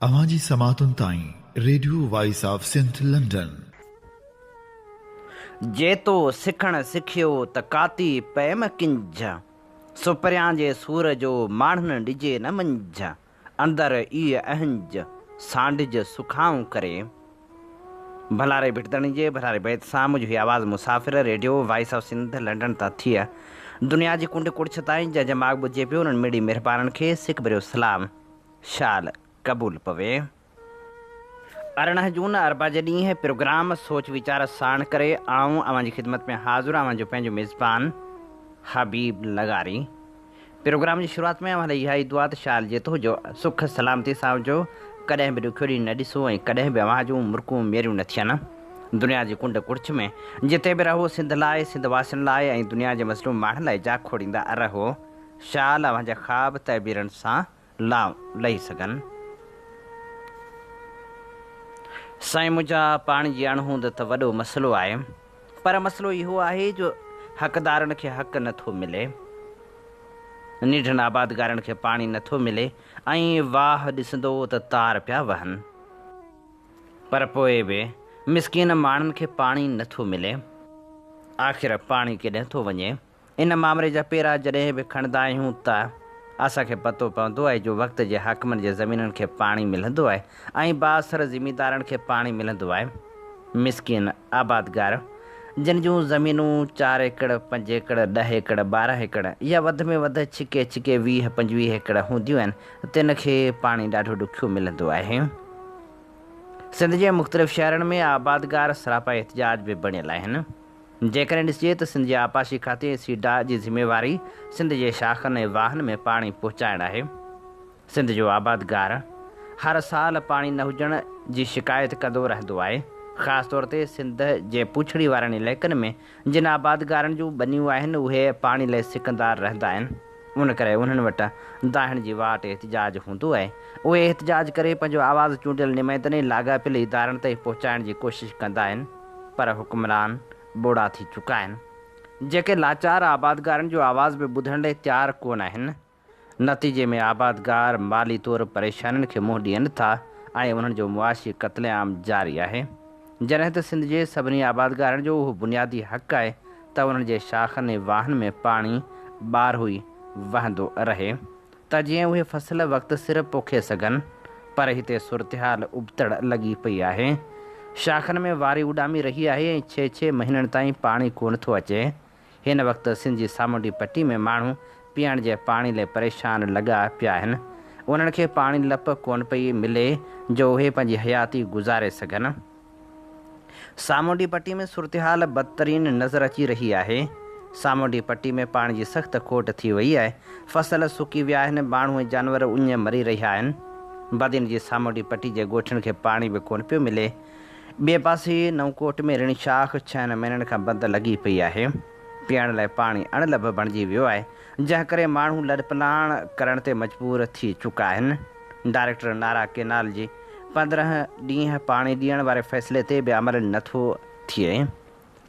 अवाजी समातुन ताई radio voice of Sindh London. जे तो सिखण सिखियो त काती पैम किंज, सुपरियां जे सूर जो माण्हुनि ॾिजे न मंझ, अंदर इहे अहंज सांडिज सुखाऊं करे। भलारे भिटदणी जे भलारे बैत सां मुंहिंजी आवाज़ मुसाफ़िर radio voice of Sindh London तां थी दुनिया जी कुंड कुड़छ ताईं जंहिंजे माग ॿुधे पियो उन्हनि मिड़ी महिरबाननि खे सिक भरियो सलाम शाल क़बूल पवे। 18 जून अरबा जे ॾींहुं प्रोग्राम सोच वीचार साण करे आऊं अवांजी ख़िदमत में हाज़िर आवां जो पंहिंजो मेज़बान हबीब लगारी। प्रोग्राम जी शुरूआत में अवां इहा ई दुआ त शाल जे तो जो सुख सलामती सां हुजो, कॾहिं बि ॾुखियो ॾींहुं न ॾिसो ऐं कॾहिं बि अवां जूं मुर्कूं मेरियूं न थियनि। दुनिया जी कुंड कुड़छ में जिते बि रहो सिंध लाइ, सिंध वासियुनि लाइ ऐं दुनिया जे मसलूम माण्हुनि लाइ जा खोड़ींदा रहो। शाल अवांजा ख़्वाब तइबीरनि सां लही सघनि। साईं मुंहिंजा पाणी जी अणहूंद त वॾो मसइलो आहे, पर मसइलो इहो आहे जो हक़दारनि खे हक़ नथो मिले। निढनि आबादगारनि खे पाणी नथो मिले ऐं वाह ॾिसंदो त तार पिया वहनि, पर पोइ बि मिसकिन माण्हुनि खे पाणी नथो मिले। आख़िर पाणी केॾांहुं थो वञे? इन मामले जा पेरा जॾहिं बि खणंदा आहियूं त असांखे पतो पवंदो आहे जो वक़्त जे हाकिमनि जे ज़मीननि खे पाणी मिलंदो आहे ऐं बासर ज़मींदारनि खे पाणी मिलंदो आहे। मिसकिन आबादगार जिन जूं ज़मीनूं 4 एकड़ 5 एकड़ 10 एकड़ 12 एकड़ या वधि में वधि छिके 20-25 एकड़ हूंदियूं आहिनि, तिन खे पाणी ॾाढो ॾुखियो मिलंदो आहे। सिंध जे मुख़्तलिफ़ शहरनि में आबादगार सरापा एहतिजाज बि बणियल आहिनि। जेकॾहिं ॾिसिजे त सिंध जे आपाशी खाते सीडा जी ज़िम्मेवारी सिंध जे शाखनि ऐं वाहन में पाणी पहुचाइणु आहे। सिंध जो आबादगार हर साल पाणी न हुजण जी शिकायत कंदो रहंदो आहे, ख़ासि तौर ते सिंध जे पुछड़ी वारनि इलाइक़नि में जिन आबादगारनि जूं बनियूं आहिनि उहे पाणी लाइ सिकंदार रहंदा आहिनि। उन करे उन्हनि वटि दाहिण जी वाट एहतिजाज हूंदो आहे। उहे एहतिजाज करे पंहिंजो आवाज़ चूंडियल निमाइंदनि लाॻापियल इदारनि ताईं पहुचाइण जी कोशिशि कंदा आहिनि, पर हुक्मरान बोड़ा थी चुका आहिनि जेके लाचार आबादगारनि जो आवाज़ बि ॿुधण लाइ तयारु कोन आहिनि। नतीजे में आबादगार माली तौरु परेशानियुनि खे मुंहुं ॾियनि था ऐं उन्हनि जो मुआशी क़त्लेआम जारी आहे। जॾहिं त सिंध जे सभिनी आबादगारनि जो उहो बुनियादी हक़ आहे त उन्हनि जे शाखनि ऐं वाहन में पाणी ॿाहिरो ई वहंदो रहे त जीअं उहे फसल वक़्तु सिर पोखे सघनि, पर हिते सूरतहाल उबतड़ लॻी पई आहे। शाखनि में वारी उॾामी रही आहे ऐं 6 महीननि ताईं पाणी कोन थो अचे। हिन वक़्तु सिंध जी सामुंडी पट्टी में माण्हू पीअण जे पाणी लाइ परेशान लॻा पिया आहिनि। उन्हनि खे पाणी लप कोन पई मिले जो उहे पंहिंजी हयाती गुज़ारे सघनि। सामुंडी पट्टी में सूरतहाल बदतरीन नज़र अची रही आहे। सामुंडी पट्टी में पाणी जी सख़्त खोट थी वई आहे। फसल सुकी विया आहिनि, माण्हू ऐं जानवर उञ मरी रहिया आहिनि। बदिन जी सामुंडी पट्टी जे ॻोठनि खे पाणी बि कोन पियो मिले। ॿिए पासे नवकोट में ऋण शाख 6 महीननि खां बंदि लॻी पई आहे। पीअण लाइ पाणी अणलभ बणिजी वियो आहे, जंहिं करे माण्हू लॾपलाण करण ते मजबूर थी चुका आहिनि। डायरेक्टर नारा केनाल जी 15 ॾींहं पाणी ॾियण वारे फ़ैसिले ते बि अमल नथो थिए।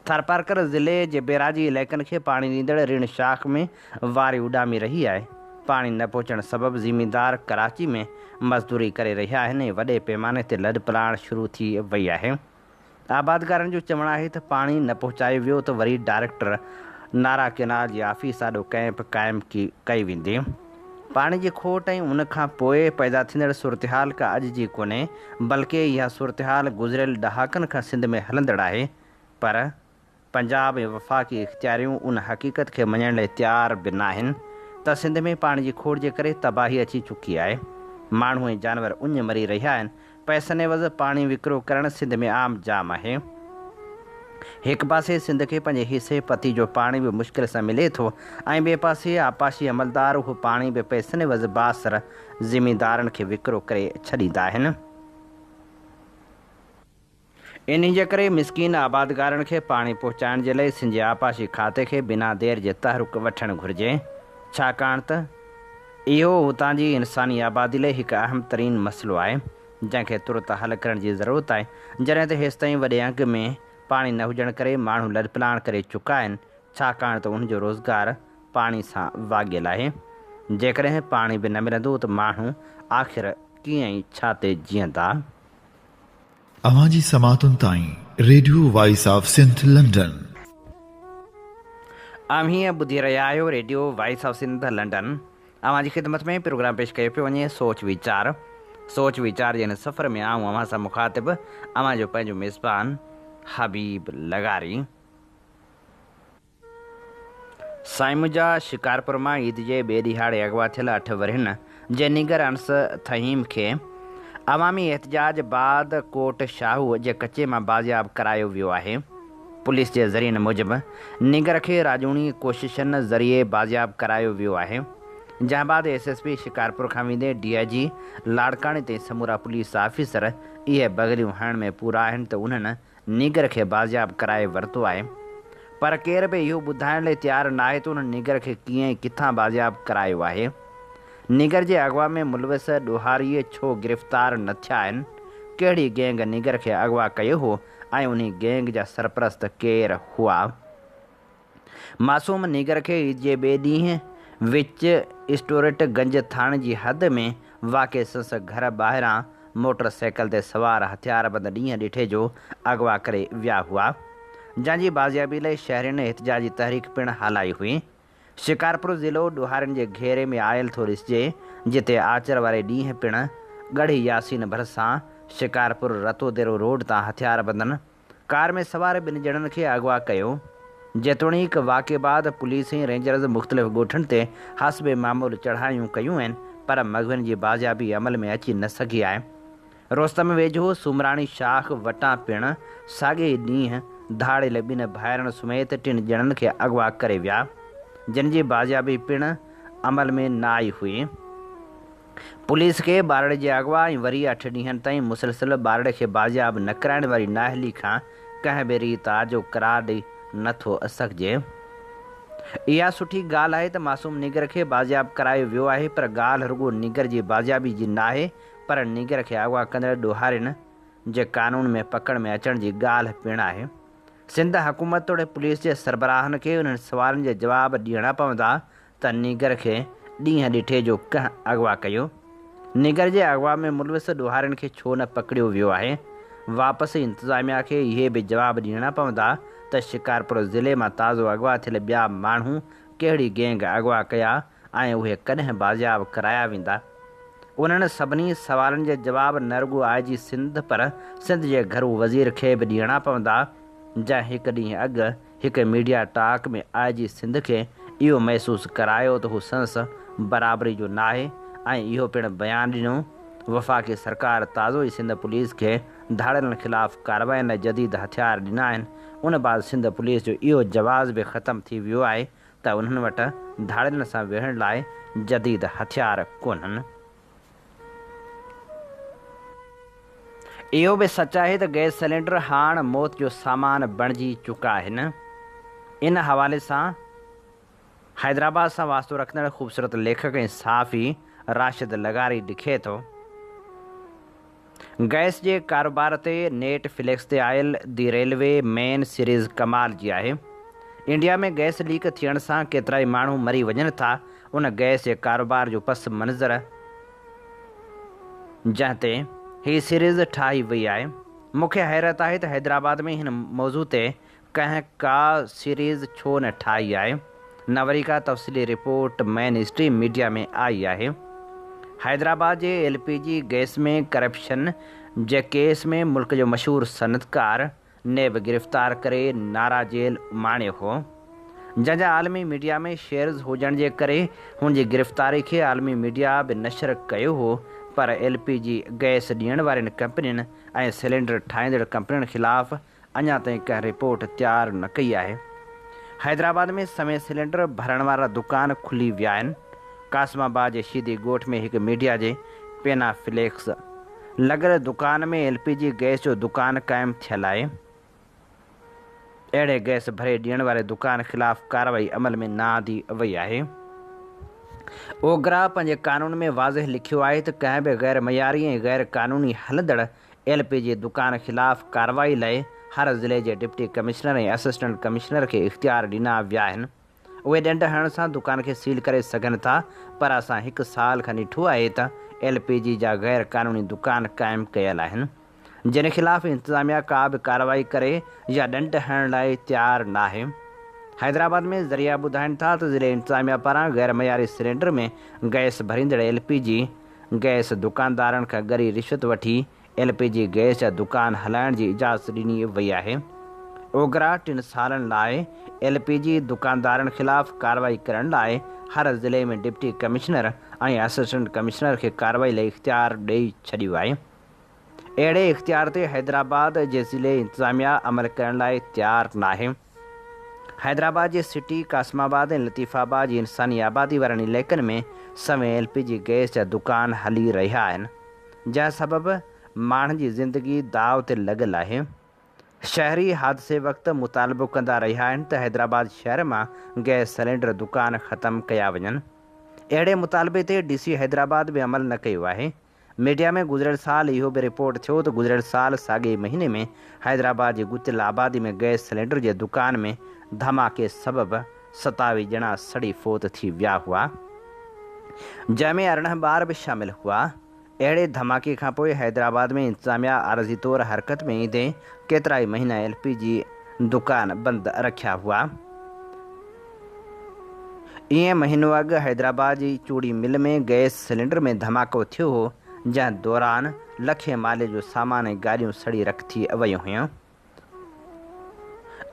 थारपारकर ज़िले जे बेराजी इलाइक़नि खे पाणी ॾींदड़ ऋण शाख में वारी उॾामी रही आहे। पाणी न पहुचण सबबि ज़मींदार कराची में मज़दूरी करे रहिया आहिनि ऐं वॾे पैमाने ते लॾपलाण शुरू थी वई आहे। आबादगारनि जो चवणु आहे त पाणी न पहुचायो वियो त वरी डायरेक्टर नारा केनाल जी ऑफिस ॾाढो कैंप क़ाइमु कई वेंदी। पाणी जी खोट ऐं उन खां पोइ पैदा थींदड़ सूरतहाल का अॼु जी कोन्हे, बल्कि इहा सूरतहाल गुज़िरियल ॾहाकनि खां सिंध में हलंदड़ आहे। पर पंजाब ऐं वफ़ाक़ी इख़्तियारियूं उन हक़ीक़त खे मञण लाइ तयारु बि न आहिनि त सिंध में पाणी जी खोट जे करे तबाही अची चुकी आहे। माण्हू ऐं जानवर उञ मरी रहिया आहिनि। पैसनि वज़ पाणी विकिरो करणु सिंध में आम जाम आहे। हिकु पासे सिंध खे पंहिंजे हिसे पती जो पाणी बि मुश्किल सां मिले थो ऐं ॿिए पासे आपाशी अमलदार उहो पाणी बि पैसनि वज़ बासर ज़मींदारनि खे विकिरो करे छॾींदा आहिनि। इन जे करे मिसकिन आबादगारनि खे पाणी पहुचाइण जे लाइ सिंध जे आपाशी खाते खे बिना देर जे तहरुक वठणु घुरिजे, छाकाणि त इहो हुतां जी इंसानी आबादी लाइ हिकु अहम तरीन मसइलो आहे जंहिंखे तुरत हल करण जी ज़रूरत आहे। जॾहिं त हेसि ताईं वॾे अंग में पाणी न हुजण करे माण्हू लॾपलाण करे चुका आहिनि, छाकाणि त उनजो रोज़गार पाणी सां वाॻियल आहे। जेकॾहिं पाणी बि न मिलंदो त माण्हू आख़िर कीअं ई छा ते जीअंदा। अवां जी समातुनि ताईं radio voice of Sindh London. आम हीअं ॿुधी रहिया आहियो radio voice of Sindh London. अवां जी ख़िदमत में प्रोग्राम पेश कयो पियो वञे सोच वीचार जे हिन सफ़र में आऊं अव्हां सां मुखातिब अव्हां जो पंहिंजो मेज़बान हबीब लगारी। साईं मुंहिंजा शिकारपुर मां ईद जे ॿिए ॾिहाड़े अॻवा थियल 8 वरनि जे निगर अनस थहीम खे अवामी एहतजाज बाद कोट शाहू जे कचे मां बाज़ियाब करायो वियो आहे। पुलिस जे ज़रियनि मूजिबि निगर खे राजूणी कोशिशनि ज़रिए बाज़ियाब करायो वियो आहे, जंहिं बाद SSP शिकारपुर खां वेंदे DIG लाड़काणे ते समूरा पुलिस ऑफिसर इहे बगलियूं हणण में पूरा आहिनि त उन्हनि निगर खे बाज़ियाब कराए वरितो आहे, पर केर बि इहो ॿुधाइण लाइ तयारु न आहे त उन निगर खे कीअं ऐं किथां बाज़ियाब करायो आहे। निगर जे अॻवा में मुलविस ॾोहारीअ छो गिरफ़्तार न थिया आहिनि, कहिड़ी गैंग निगर खे अॻवा कयो हो ऐं उन गैंग जा सरपरस्त केर हुआ। मासूम निगर खे ईद जे ॿिए ॾींहुं विच स्टोरेट गंज थाणे जी हद में वाक़े संस घर ॿाहिरां मोटरसाइकिल ते सवार हथियारबंद ॾींहं ॾिठे जो अॻवा करे विया हुआ, जंहिंजी बाज़ियाबी लाइ शहरियुनि एहतजाजी तहरीक पिणु हलाई हुई। शिकारपुर ज़िलो ॾोहारियुनि जे घेरे में आयल थो ॾिसिजे, जिते आचर वारे ॾींहुं पिणु गढ़ी यासीन भरिसां शिकारपुर रतोदेरो रोड तां हथियारबंदनि कार में सवार 2 ॼणनि खे अॻवा कयो। जेतोणीकि वाक़े बाद पुलिस ऐं रेंजर्स मुख़्तलिफ़ ॻोठनि ते हस्बे मामूल चढ़ाइयूं कयूं आहिनि, पर मग़विन जी बाज़ियाबी अमल में अची न सघी आहे। रोस्तम वेझो सुमराणी शाख वटां पिणु साॻे ॾींहुं धाड़ियल 2 भाइरनि समेत 3 ॼणनि खे अॻवा करे विया, जिन जी बाज़ियाबी पिणु अमल में न आई हुई। पुलिस खे ॿारड़े जे अॻवा ऐं वरी 8 ॾींहंनि ताईं मुसलसिल ॿारड़े खे बाज़ियाब न कराइण वारी नाअहली खां कंहिं बि रीति आजो करार ॾेई नथो सघिजे। इहा सुठी ॻाल्हि आहे त मासूम निगर खे बाज़ियाब करायो वियो आहे, पर ॻाल्हि रुॻो निगर जी बाज़ियाबी जी न आहे, पर निगर खे अॻवा कंदड़ ॾोहारियुनि जे कानून में पकड़ में अचण जी ॻाल्हि पिणु आहे। सिंध हुकूमत तोड़े पुलिस जे सरबराहनि खे उन्हनि सवालनि जे जवाब ॾियणा पवंदा त निगर खे ॾींहं ॾिठे जो कंहिं अॻवा कयो। निगर जे अॻवा में मुलविस ॾोहारियुनि खे छो न पकड़ियो वियो आहे। वापसि इंतिज़ामिया खे इहे बि जवाब ॾियणा पवंदा त शिकारपुर ज़िले मां ताज़ो अॻवा थियल ॿिया माण्हू कहिड़ी गैंग अॻवा कया ऐं उहे कॾहिं बाज़ियाब कराया वेंदा। उन्हनि सभिनी सवालनि जे जवाब न रुॻो IG सिंध पर सिंध जे घरू वज़ीर खे बि ॾियणा पवंदा, जंहिं हिकु ॾींहुं अॻु हिकु मीडिया टॉक में IG सिंध खे इहो महसूसु करायो त हू संस बराबरी जो न आहे ऐं इहो पिणु बयानु ॾिनो वफ़ाक़ी सरकार ताज़ो ई सिंध पुलिस खे धाड़ियुनि ख़िलाफ़ कार्रवाई लाइ जदीद हथियार ॾिना आहिनि। उन बाद सिंध पुलिस जो इहो जवाज़ बि ख़तमु थी वियो आहे त उन्हनि वटि धाड़ियुनि सां विढ़ण लाइ जदीद हथियार कोन्हनि। इहो बि सच आहे त गैस सिलेंडर हाणे मौत जो सामान बणिजी चुका आहिनि। इन हवाले सां हैदराबाद सां वास्तो रखंदड़ ख़ूबसूरत लेखक ऐं सहाफ़ी राशिद लगारी लिखे थो, गैस जे कारोबार ते नेटफ्लिक्स ते आयल दी रेलवे मेन सीरीज़ कमाल जी आहे। इंडिया में गैस लीक थियण सां केतिरा ई माण्हू मरी वञनि था। उन गैस जे कारोबार जो पस मंज़र जंहिं ते हीअ सीरीज़ ठाही वई आहे। मूंखे हैरत आहे त हैदराबाद में हिन मौज़ू ते कंहिं का सीरीज़ छो न ठाही आहे, न वरी का तफ़सीली रिपोर्ट मेन स्ट्रीम मीडिया में आई आहे। हैदराबाद जे LPG गैस में करप्शन जे केस में मुल्क जो मशहूरु सनतकार ने बि गिरफ़्तार करे नारा जेल माणियो हो, जंहिंजा आलमी मीडिया में शेयर्स हुजण जे करे हुन जी गिरफ़्तारी खे आलमी मीडिया बि नशर कयो हो, पर LPG गैस ॾियण वारनि कंपनियुनि ऐं सिलेंडर ठाहींदड़ कंपनियुनि ख़िलाफ़ अञा ताईं कंहिं रिपोर्ट तयारु न कई आहे। हैदराबाद में समय सिलेंडर भरण वारा दुकान खुली विया आहिनि। कासमाबाद जे शीदी ॻोठ में हिकु मीडिया जे पेनाफ्लेक्स लॻल दुकान में LPG गैस जो दुकान क़ाइमु थियल आहे। अहिड़े गैस भरे ॾियण वारे दुकान ख़िलाफ़ कार्रवाई अमल में न आंदी वई आहे। ओगरा पंहिंजे कानून में वाज़ह लिखियो आहे त कंहिं बि गैर मयारी ऐं गैर क़ानूनी हलंदड़ LPG दुकान ख़िलाफ़ कार्रवाई लाइ हर ज़िले जे डिप्टी कमिश्नर ऐं असिस्टेंट कमिश्नर खे इख़्तियार ॾिना विया आहिनि। उहे ॾंड हणण सां दुकान खे सील करे सघनि था, पर असां 1 साल खां ॾिठो आहे त LPG जा गैर क़ानूनी दुकान क़ाइमु कयल आहिनि, जिन ख़िलाफ़ इंतिज़ामिया का बि कार्रवाई करे या ॾंड हणण लाइ तयारु नाहे। हैदराबाद में ज़रिया ॿुधाइनि था त ज़िले इंतिज़ामिया पारां गैर मयारी सिलेंडर में गैस भरींदड़ LPG गैस दुकानदारनि खां ॻरी रिश्वत वठी LPG गैस जा दुकान हलाइण जी इजाज़त ॾिनी वई आहे। ओघरा 3 सालनि लाइ LPG दुकानदारनि ख़िलाफ़ कार्रवाई करण लाइ हर ज़िले में डिप्टी कमिश्नर ऐं असिस्टेंट कमिश्नर खे कार्रवाई लाइ इख़्तियार ॾेई छॾियो आहे। अहिड़े इख़्तियार ते हैदराबाद जे ज़िले इंतिज़ामिया अमल करण लाइ तयारु नाहे। हैदराबाद जे सिटी, कासिमाबाद ऐं लतीफ़ाबाद जी इंसानी आबादी वारनि इलाइक़नि में सवें LPG गैस जा दुकान हली रहिया आहिनि, जंहिं सबबि माण्हुनि जी ज़िंदगी दाव ते लॻल आहे। शहरी हादसे वक़्तु मुतालबो कंदा रहिया आहिनि त हैदराबाद शहर मां गैस सिलेंडर दुकान ख़तमु कया वञनि। अहिड़े मुतालबे ते DC हैदराबाद बि अमल न कयो आहे। मीडिया में गुज़िरियल साल इहो बि रिपोर्ट थियो त गुज़िरियल साल साॻिए महीने में हैदराबाद जी गुचियल आबादी में गैस सिलेंडर जे दुकान में धमाके सबबि 27 ॼणा सड़ी फोत थी विया हुआ, जंहिंमें 18 ॿार बि शामिल हुआ। अहिड़े धमाके खां पोइ हैदराबाद में इंतिज़ामिया आरज़ी तौरु हरकत में ईंदे केतिरा ई महीना LPG दुकान बंदि रखिया हुआ। ईअं महीनो अॻु हैदराबाद जी चूड़ी मिल में गैस सिलेंडर में धमाको थियो हो, जंहिं दौरान लखे माले जो सामान ऐं गाॾियूं सड़ी रख थी वियूं हुयूं।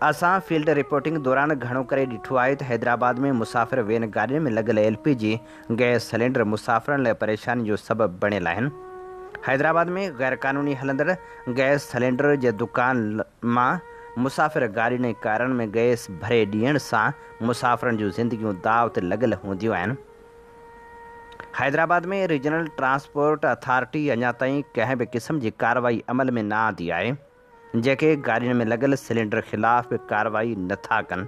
असां फील्ड रिपोर्टिंग दौरान घणो करे ॾिठो आहे त हैदराबाद में मुसाफ़िर वेन गाॾियुनि में लॻल LPG गैस सिलेंडर मुसाफ़िरनि लाइ परेशानी जो सबबु बणियल आहिनि। हैदराबाद में गैर क़ानूनी हलंदड़ गैस सिलेंडर जे दुकान मां मुसाफ़िर गाॾियुनि ऐं कारनि में गैस भरे ॾियण सां मुसाफ़िरनि जूं ज़िंदगियूं दाव ते लॻल हूंदियूं आहिनि। हैदराबाद में रीजनल ट्रांसपोर्ट अथॉरिटी अञा ताईं कंहिं बि क़िस्म जी कार्रवाई अमल में न आंदी आहे, जेके गाॾियुनि में लॻल सिलेंडर ख़िलाफ़ बि कार्रवाई नथा कनि।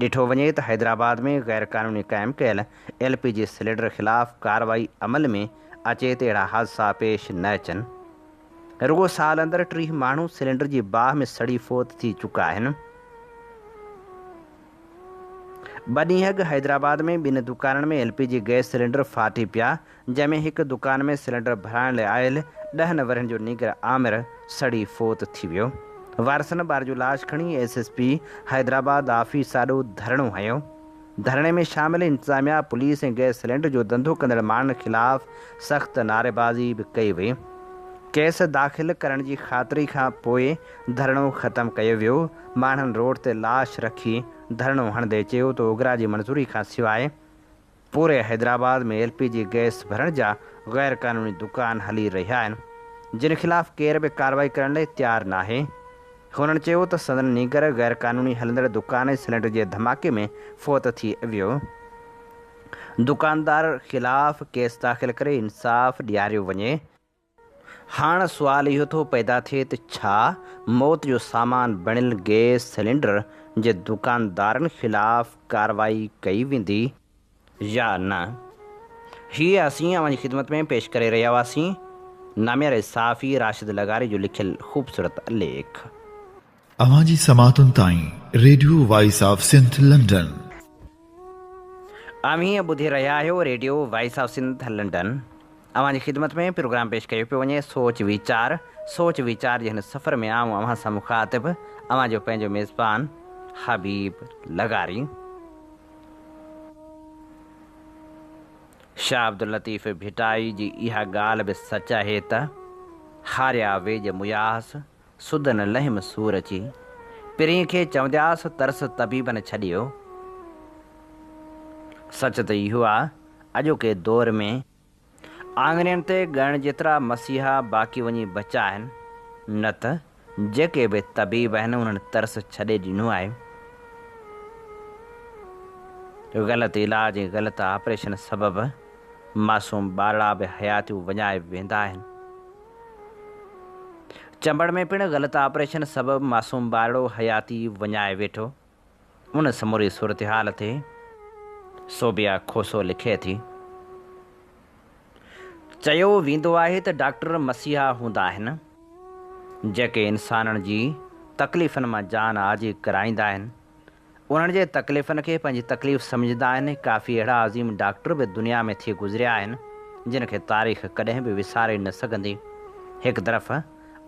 ॾिठो वञे त हैदराबाद में गैर क़ानूनी क़ाइमु कयल LPG सिलेंडर ख़िलाफ़ कार्रवाई अमल में अचे त अहिड़ा हादसा पेश न अचनि। रुॻो साल अंदरि 30 माण्हू सिलेंडर जी बाहि में सड़ी फोत थी चुका आहिनि। ॿ ॾींहं अॻु हैदराबाद में 2 दुकाननि में LPG गैस सिलेंडर फाटी पिया, जंहिंमें हिकु दुकान में सिलेंडर भराइण लाइ आयल 10 वरनि जो नीगर आमिर सड़ी फोत थी वियो। वारसनि ॿार जो लाश खणी SSP हैदराबाद ऑफिस ॾाढो धरणो हयो। धरणे में शामिल इंतिज़ामिया, पुलिस ऐं गैस सिलेंडर जो धंधो कंदड़ माण्हुनि ख़िलाफ़ सख़्तु नारेबाज़ी बि कई वई। केस दाख़िल करण जी ख़ातिरी खां पोइ धरणो ख़तमु कयो वियो। माण्हुनि रोड ते लाश रखी धरणो हणंदे चयो त ओघरा जी मंज़ूरी खां सवाइ पूरे हैदराबाद में LPG गैस भरण जा गैर क़ानूनी दुकान हली रहिया आहिनि, जिन ख़िलाफ़ केर बि कार्रवाई करण लाइ तयारु नाहे। हुननि चयो त संदन नीगर गैर क़ानूनी हलंदड़ दुकान ऐं सिलेंडर जे धमाके में फोत थी वियो। दुकानदार ख़िलाफ़ केस दाख़िल करे इंसाफ़ ॾियारियो वञे। हाणे सुवाल इहो थो पैदा थिए त छा मौत जो सामान बणियल गैस सिलेंडर जे दुकानदारनि ख़िलाफ़ कार्रवाई कई वेंदी या न। हीअ असीं अव्हां जी ख़िदमत में पेश करे रहिया हुआसीं नामियारे साफ़ी राशिद लगारी जो लिखियल ख़ूबसूरत लेख। अव्हां जी समातुनि ताईं radio voice of Sindh London. अव्हीं ॿुधी रहिया आहियो radio voice of Sindh London. अव्हां जी ख़िदमत में प्रोग्राम पेश कयो पियो वञे सोच वीचार जे हिन सफ़र में आऊं अव्हां सां मुख़ातिब अव्हां जो पंहिंजो मेज़बान हबीब लगारी। शाह अब्दुल लतीफ़ भिटाई जी इहा ॻाल्हि बि सच आहे त हारिया वेज मुयास सुध न लहिम सूर अची पिरीं खे चवंदियास तरस तबीबनि छॾियो। सच त इहो आहे अॼोके दौर में आंगननि ते ॻण जेतिरा मसीहा बाक़ी वञी बचा आहिनि, न त जेके बि तबीब आहिनि उन्हनि तरस छॾे ॾिनो आहे। ग़लति इलाज ऐं ग़लति ऑपरेशन सबबि मासूम ॿारड़ा बि हयातियूं विञाए वेंदा आहिनि। चंबड़ में पिणु ग़लति ऑपरेशन सबबि मासूम ॿारड़ो हयाती विञाए वेठो। उन समूरी सूरत हाल ते सोबिया खोसो लिखे थी। चयो वेंदो आहे त डॉक्टर मसीहा हूंदा आहिनि जेके इंसाननि जी तकलीफ़ुनि मां जान आजी कराईंदा आहिनि, उन्हनि जे तकलीफ़ुनि खे पंहिंजी तकलीफ़ सम्झंदा आहिनि। काफ़ी अहिड़ा अज़ीम डॉक्टर बि दुनिया में थी गुज़रिया आहिनि जिन खे तारीख़ कॾहिं बि विसारे न सघंदी। हिकु तरफ़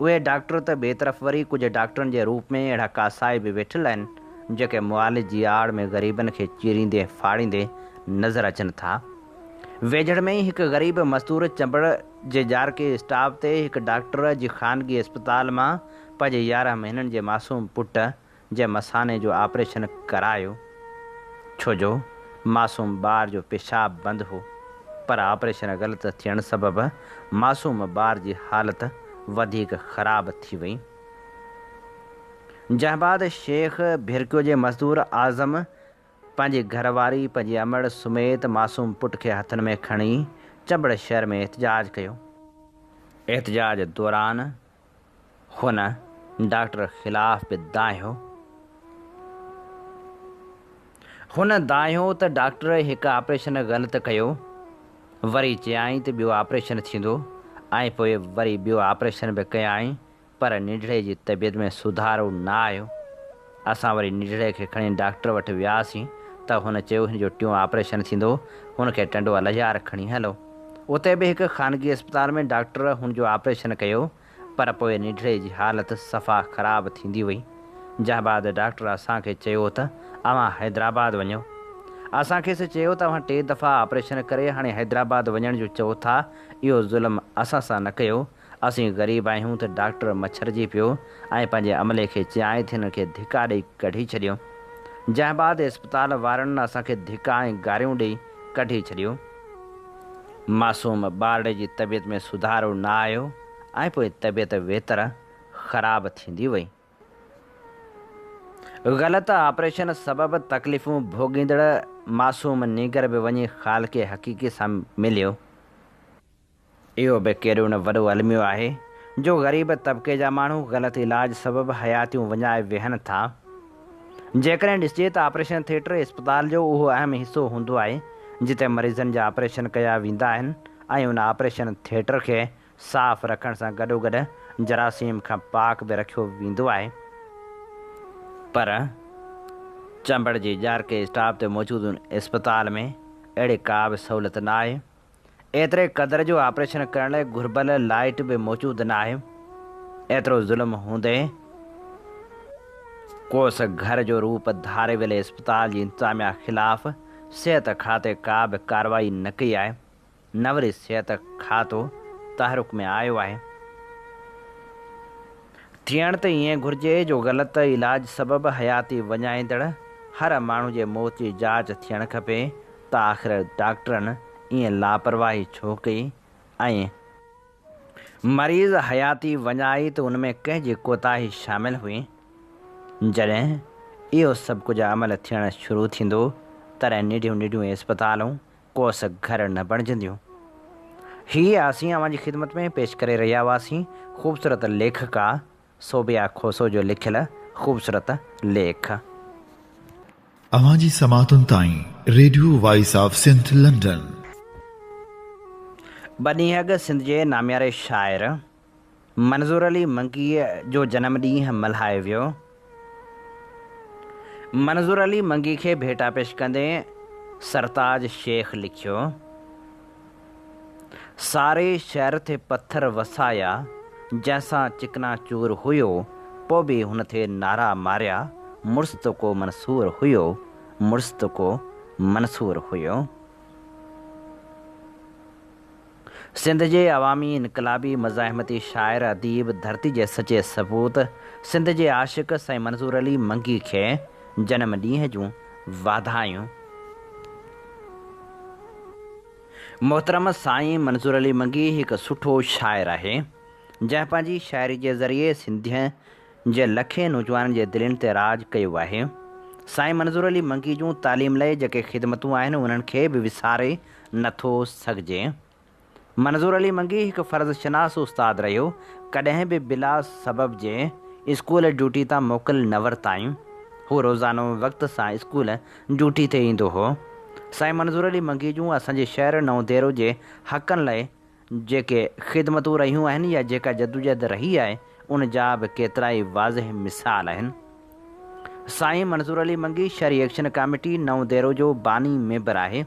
उहे डॉक्टर त ॿिए तरफ़ वरी कुझु डॉक्टरनि जे रूप में अहिड़ा कासाए बि वेठल आहिनि जेके मुआलिज जी आड़ में ग़रीबनि खे चीरींदे फाड़ींदे नज़र अचनि था। वेझड़ में ई हिकु ग़रीब मज़दूर चंबड़ जे जारके स्टाफ ते हिकु डॉक्टर जी ख़ानगी अस्पताल मां पंहिंजे 11 महीननि जे मासूम पुट जे मसाने जो ऑपरेशन करायो। छोजो मासूम ॿार जो पेशाब बंदि हो, पर ऑपरेशन ग़लति थियण सबबि मासूम ॿार जी हालति वधीक ख़राब थी वई। जहाबाद शेख भिरकियो जे मज़दूर आज़म पंहिंजी घरवारी पंहिंजी अमड़ सुमेत मासूम पुट खे हथनि में खणी चंबड़ शहर में एहतजाज कयो। एहतजाज दौरान हुन डॉक्टर ख़िलाफ़ बि दाहियो। हुन दाहियो त डॉक्टर हिकु ऑपरेशन ग़लति कयो, वरी चयाईं त ॿियो ऑपरेशन थींदो ऐं पोइ वरी ॿियो ऑपरेशन बि कयाईं, पर निढड़े जी तबियत में सुधारो न आयो। असां वरी निढड़े खे खणी डॉक्टर वटि वियासीं त हुन चयो हिन जो टियों ऑपरेशन थींदो, हुनखे टंडो अलजार खणी हलो। उते बि हिकु ख़ानगी अस्पताल में डॉक्टर हुन जो ऑपरेशन कयो, पर पोइ निढड़े जी हालति सफ़ा ख़राब थींदी वई। जहाबाद डॉक्टर असांखे चयो त अव्हां हैदराबाद वञो। असां खेसि चयो त तव्हां 3 दफ़ा ऑपरेशन करे हाणे हैदराबाद वञण जो चओ था। इहो ज़ुल्म असां सां न कयो, असीं ग़रीब आहियूं। त डॉक्टर मच्छरजी पियो ऐं पंहिंजे अमले खे चाहिं थी हिन खे धिका ॾेई कढी छॾियो। जहाबाद अस्पताल वारनि असांखे धिका ऐं गारियूं ॾेई कढी छॾियो। मासूम ॿार जी तबियत में सुधारो न आयो ऐं पोइ तबियत वेतर ख़राब थींदी वई। ग़लति ऑपरेशन सबबि तकलीफ़ूं भोॻींदड़ मासूम नीगर बि वञी ख़ालिक़े हक़ीक़ी सां मिलियो। इहो बि केॾो न वॾो अलमियो आहे जो ग़रीब तबिके जा माण्हू ग़लति इलाज सबबि हयातियूं विञाए वेहनि था। जेकॾहिं ॾिसिजे त ऑपरेशन थिएटर अस्पताल जो उहो अहम हिसो हूंदो आहे जिते मरीज़नि जा ऑपरेशन कया वेंदा आहिनि ऐं उन ऑपरेशन थिएटर खे साफ़ रखण सां गॾोगॾु जरासीम खां पाक बि रखियो वेंदो आहे। पर चंबड़ जी जारके स्टाफ ते मौजूदु अस्पताल में अहिड़ी का बि सहूलियत न आहे। एतिरे क़दर जो ऑपरेशन करण लाइ घुर्बल लाइट बि मौजूदु न आहे। एतिरो ज़ुल्म हूंदे कोस घर जो रूप धारे वियल अस्पताल जी इंतिज़ामिया ख़िलाफ़ सिहत खाते का बि कार्रवाई न कई आहे, न वरी सिहत खातो तहरुक में आयो आहे। थियण त ईअं घुरिजे जो ग़लति इलाज सबबि हयाती वञाईंदड़ हर माण्हू जे मौत जी जांच थियणु खपे त आख़िर डॉक्टरनि ईअं लापरवाही छो कई ऐं मरीज़ हयाती वञाई त उनमें कंहिंजी कोताही शामिल हुई। जॾहिं इहो सभु कुझु अमल थियणु शुरू थींदो तॾहिं निढियूं निढियूं अस्पतालूं कोस घर न बणिजंदियूं। हीअ असीं अव्हांजी ख़िदमत में पेश करे रहिया हुआसीं ख़ूबसूरत लेखका सोबिया खोसो जो लिखियल ख़ूबसूरत लेख। अवांजी समातुनि ताईं radio voice of Sindh London. ॿ ॾींहं अॻु सिंध जे नामियारे शाइर मंज़ूर अली मंगीअ जो जनम ॾींहुं मल्हायो वियो। मंज़ूर अली मंगी खे भेटा पेश कंदे सरताज शेख लिखियो, सारे शहर ते पत्थर वसाया जंहिंसां चिकना चूर हुयो, पोइ बि हुन ते नारा मारिया, मुर्स को मंसूर हुयो, मुर्स को मंसूर हुयो। सिंध जे अवामी इनकलाबी मज़ाहिमती शाइर अदीब धरती जे सचे सबूत सिंध जे आशिक़ साईं मंज़ूर अली मंगी खे जनम ॾींहं जूं वाधायूं। मोहतरम साईं मंज़ूर अली मंगी हिकु सुठो शाइर आहे जंहिं पंहिंजी शाइरी जे ज़रिए सिंधिय जे लखे नौजवाननि जे दिलनि ते राज कयो आहे। साईं मंज़ूर अली मंगी जूं तालीम लाइ जेके ख़िदमतूं आहिनि उन्हनि खे बि विसारे नथो सघिजे। मंज़ूर अली मंगी हिकु फ़र्ज़ शनास उस्तादु रहियो, कॾहिं बि बिला सबब जे स्कूल ड्यूटी तां मोकल न वरितायूं। हू रोज़ानो वक़्त सां स्कूल ड्यूटी ते ईंदो हो। साईं मंज़ूर अली मंगी जूं असांजे शहर नवदेरो जे हक़नि लाइ जेके ख़िदमतूं रहियूं आहिनि या जेका जदोजहद रही आहे उन जा बि केतिरा ई वाज़ह मिसाल आहिनि। साईं मंज़ूर अली मंगी शहरी एक्शन कमेटी नवदेरो जो बानी मेंबर आहे।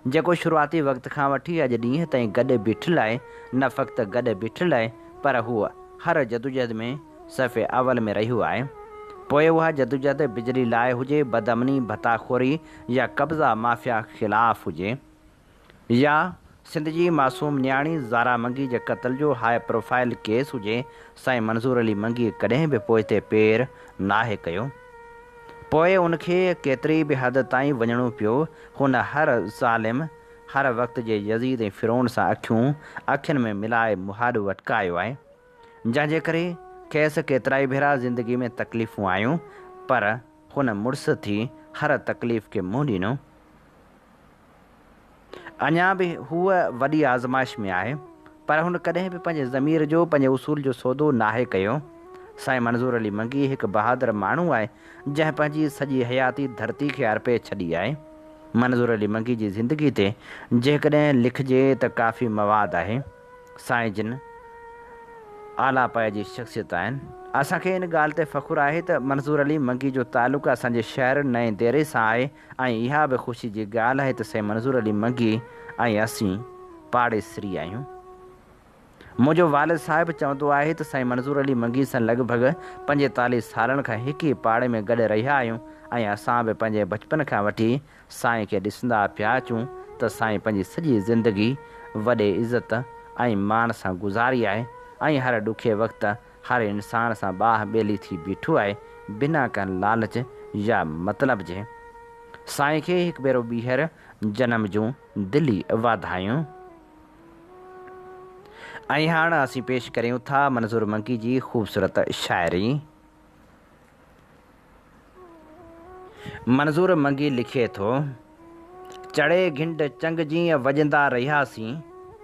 जेको शुरूआती वक़्त खां वठी अॼु ॾींहं ताईं गॾु बीठल आहे, न फ़क़्ति गॾु बीठल आहे पर हूअ हर जदोजहद में सफ़े अवल में रहियो आहे। पोइ उहा जदोजहद बिजली लाइ हुजे, बदअमनी, भताखोरी या कब्ज़ा माफ़िया ख़िलाफ़ हुजे, या सिंध जी मासूम न्याणी ज़ारा मंगी जे क़त्ल जो हाई प्रोफाइल केस हुजे, साईं मंज़ूर अली मंगी कॾहिं बि पोइ ते पेर नाहे कयो। पोइ उनखे केतिरी बि हद ताईं वञिणो पियो। हुन हर ज़ालिम, हर वक़्त जे यज़ीद ऐं फ़िरौन सां अखियुनि में मिलाए मुहाॾो अटकायो आहे, जंहिंजे करे खेसि केतिरा ई भेरा ज़िंदगी में तकलीफ़ूं आयूं, पर हुन मुड़ुस थी हर तकलीफ़ खे मुंहुं ॾिनो। अञा बि हूअ वॾी आज़माइश में आहे, पर हुन कॾहिं बि पंहिंजे ज़मीर जो, पंहिंजे उसूल जो सौदो नाहे कयो। साईं मंज़ूर अली मंगी हिकु बहादुर माण्हू आहे, जंहिं पंहिंजी सॼी हयाती धरती खे अर्पे छॾी आहे। मंज़ूर अली मंगी जी ज़िंदगी ते जेकॾहिं लिखिजे त काफ़ी मवाद आहे। साईं जिन आला पाए जी शख़्सियत आहिनि। असांखे इन ॻाल्हि ते फ़ख़ुरु आहे त मंज़ूर अली मंगी जो तालुक़ु असांजे शहर नएं देरे सां आहे, ऐं इहा बि ख़ुशी जी ॻाल्हि आहे त साईं मंज़ूर अली मंगी ऐं असीं पाड़ेसरी आहियूं। मुंहिंजो वालिद साहिबु चवंदो आहे त साईं मंज़ूर अली मंगी सां लॻभॻि 45 सालनि खां हिकु ई पाड़े में गॾु रहिया आहियूं, ऐं असां बि पंहिंजे बचपन खां वठी साईं खे ॾिसंदा पिया अचूं त साईं पंहिंजी सॼी ज़िंदगी वॾे इज़त ऐं मान सां गुज़ारी आहे, ऐं हर ॾुखे वक़्तु हर इंसान सां बाह ॿेली थी बीठो आहे, बिना कंहिं लालच या मतिलब जे। साईं खे हिकु भेरो ॿीहर जनम जूं दिली वाधायूं। ऐं हाणे असीं पेश करियूं था मंज़ूर मंगी जी ख़ूबसूरत शाइरी। मंज़ूर मंगी लिखे थो, चढ़े घिंड चंग जीअं वॼंदा रहियासीं,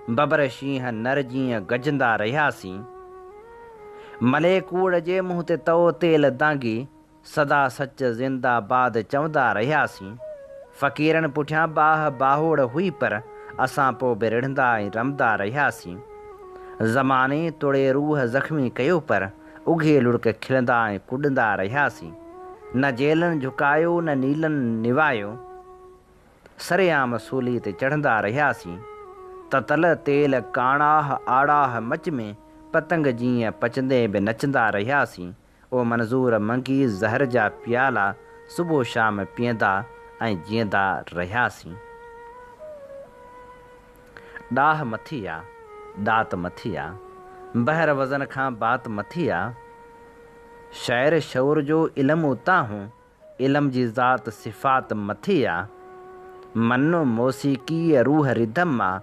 बबर शींहं नर जीअं गजंदा रहियासीं, मले कूड़ जे मुंहं ते तओ तेल दांगी, सदा सच ज़िंदाबाद चवंदा रहियासीं, फ़क़ीरनि पुठियां बाहोड़ हुई पर असां पोइ बि रिढ़ंदा ऐं रमंदा रहियासीं, ज़माने तोड़े रूह ज़ख़्मी कयो पर उघे लुड़क खिलंदा ऐं कुॾंदा रहियासीं, न जेलनि झुकायो न नीलनि निवायो, सरेआम सूली ते चढ़ंदा रहियासीं, ततल तेल काणाह आड़ाह मच में पतंग जीअं पचंदे बि नचंदा रहियासीं, ओ मंज़ूर मंगी ज़हर जा प्याला सुबुह शाम पीअंदा ऐं जीअंदा रहियासीं। ॾाह मथी आहे, दात मथी आहे, बहर वज़न खां बात मथी आहे, शाइर शौर जो इल्मु उतां हूं, इल्म जी ज़ात सिफ़ात मथी आहे, मनो मौसीक़ी रूह रिदम आहे,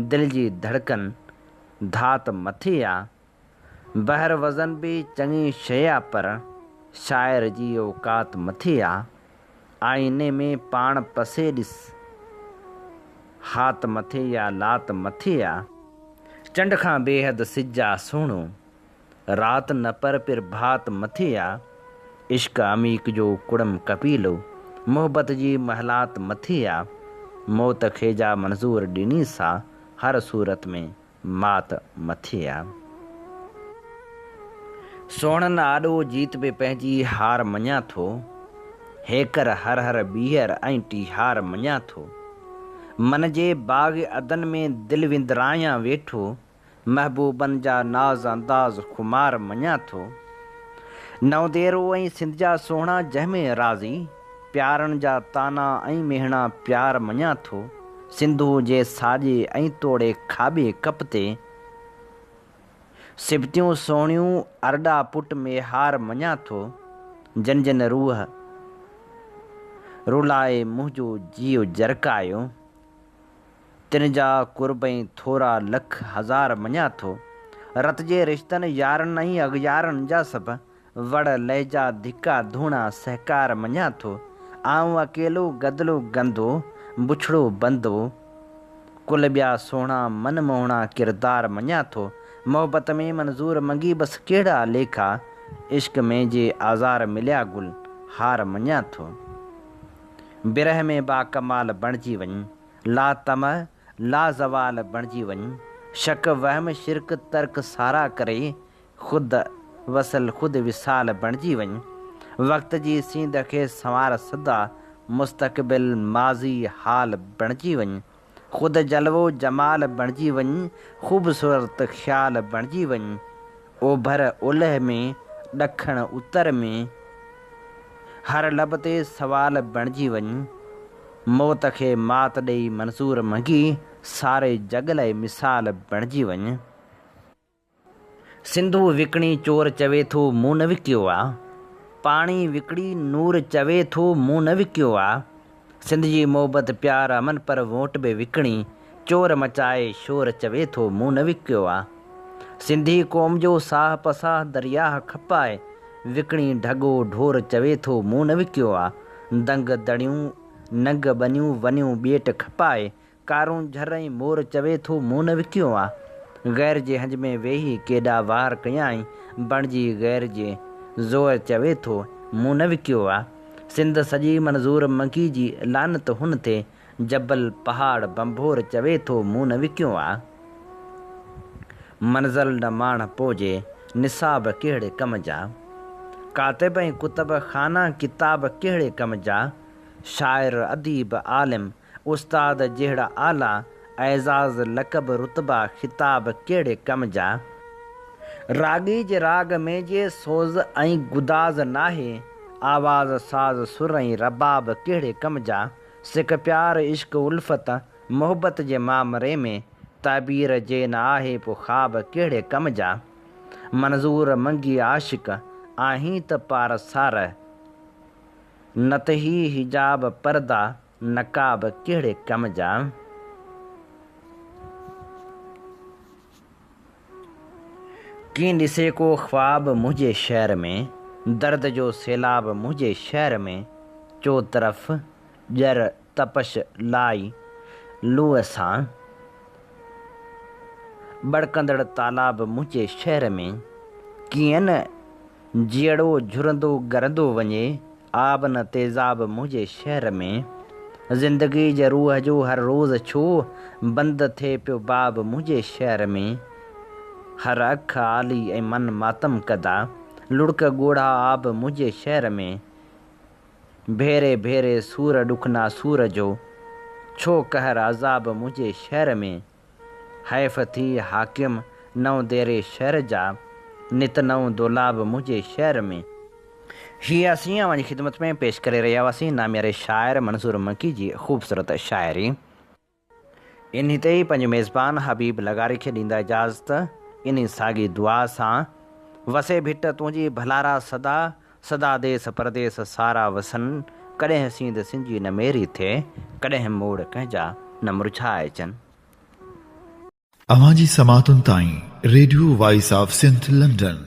दिलि जी धड़कन धात मथी आहे, बहर वज़न बि चङी शइ आहे पर शाइर जी औकात मथी आहे, आईने में पाण पसे ॾिस, हाथ मथे या लात मथी आहे, चंड खां बेहद सिज्जा सुहिणो, राति न पर पिर भात मथी आहे, इश्क अमीक जो कुड़म कपीलो, मोहबत जी महलात मथी आहे, मौत खे जा मंज़ूर ॾिनी सां हर सूरत में मात मथी आहे। सोणनि आॾो जीत बि पंहिंजी हार मञा थो, हेकर हर हर ॿीहर ऐं टीहार मञा थो, मन जे बाग़ अदन में दिलि विंदरायां वेठो, महबूबनि जा नाज़ अंदाज़ खुमार मञा थो, नवदेरो ऐं सिंध जा सोहणा जंहिंमें राज़ी, प्यारनि जा ताना ऐं मेहणा प्यार मञा थो, सिंधू जे साॼे ऐं तोड़े खाॿे कप ते, सिबतियूं सोहणियूं अरड़ा पुट में हार मञा थो, जन जन रूह रुलाए मुंहिंजो जीउ जरकायो, तिन जा कुर्ब ऐं थोरा लख हज़ार मञा थो, रत जे रिश्तनि यारनि ऐं अगयारनि जा सभु वड़ लहजा धिका धूणा सहकार मञा थो, आऊं अकेलो गदलो गंदो बुछड़ो बंदो, कुल ॿिया सोहणा मन मोहणा किरदार मञा थो, मोहबत में मंज़ूर मंगी बसि कहिड़ा लेखा, इश्क में जे आज़ार मिलिया गुल हार मञा थो, बिरह में बाकमाल बणिजी वञ, ला तम ला ज़वाल बणिजी वञ, शक वहम शिरक तर्क सारा करे, ख़ुदि वसल ख़ुदि विसाल बणिजी वञ, वक़्त जी सींद खे संवार सदा, मुस्तक़बिल माज़ी हाल बणिजी वञ, ख़ुदि जलवो जमाल बणिजी वञ, ख़ूबसूरत ख़्याल बणिजी वञ। ओभर ओलह में, ॾखण उत्तर में, हर लब ते सवाल बणिजी वञ। मौत खे मात ॾेई मंज़ूर मंगी, सारे जग लाइ मिसाल बणिजी वञ। सिंधू विकिणी चोर चवे थो मूं न विकियो आहे, पाणी विकिणी नूर चवे थो मूं न विकियो आहे। सिंध जी मोहबत प्यार अमन पर वोट बि विकिणी चोर मचाए शोर चवे थो मूं न विकियो आहे। सिंधी क़ौम जो साह पसाह दरियाह खपाए विकिणी ढगो ढोर चवे थो मूं न विकियो आहे। दंग दड़ियूं नंग बनियूं वनियूं ॿेट खपाए कारूं झरई मोर चवे थो मूं न विकियो आहे। गैर जे हंज में वेही केॾा वार कयाई बणिजी गैर जे ज़ोर चवे थो मूं न विकियो आहे। सिंध सॼी मंज़ूर मंगी जी लानत हुन ते जबल पहाड़ बंभोर चवे थो मूं न विकियो आहे। मंज़िल न माण पोजे निसाब कहिड़े कम जा, कातिब ऐं कुतब खाना किताब कहिड़े कम जा। शाइर अदीब आलिम उस्ताद जहिड़ा आला एज़ाज़ लक़ब रुतबा खिताब कहिड़े कम जा। रागी जे राग में जे सोज़ ऐं गुदाज़ नाहे, आवाज़ साज़ सुर ऐं रबाब कहिड़े कम जा। सिक प्यार इश्क उल्फत मोहबत जे मामरे में, ताबीर जे न आहे पोइ ख़्वाब कहिड़े कम जा। मंज़ूर मंगी आशिक आहीं त पारसार, न त ही हिजाब पर्दा नकाब कहिड़े कम जा। कीअं ॾिसे को ख़्वाब मुंहिंजे शहर में, दर्द जो सैलाब मुंहिंजे शहर में। चो तरफ़ ॼर तपश लाई लूअ सां, बड़कंदड़ तालाब मुंहिंजे शहर में। कीअं न जीअड़ो झुरंदो गरंदो वञे, आब न तेज़ाब मुंहिंजे शहर में। ज़िंदगी जे रूह जो हर रोज़ छो बंदि थिए पियो बाब मुंहिंजे शहर में। हर अख आली ऐं मन मातम कदा, लुड़क ॻोढ़ा आब मुंहिंजे शहर में। भेरे भेरे सूर ॾुखना सूर जो, छो कहर अज़ाब मुंहिंजे शहर में। हैफ़ थी हाकिम नओं देरे शहर जा, नित नओं दोलाब मुंहिंजे शहर में। हीअ असीं अवांजी ख़िदमत में पेश करे रहिया हुआसीं नामियारे शाइर मंज़ूर मंकी जी ख़ूबसूरत शाइरी। इन ते ई पंहिंजे मेज़बान हबीब लगारी खे ॾींदा इजाज़त इन साॻी दुआ सां। वसे भिट तुंहिंजी भलारा सदा, सदा देस परदेस सारा वसन। कॾहिं सींध सिंजी न मेरी थिए, कॾहिं मोड़ कंहिंजा न मुरझाए अचनि। अवांजी समातुनि ताईं radio voice of Sindh London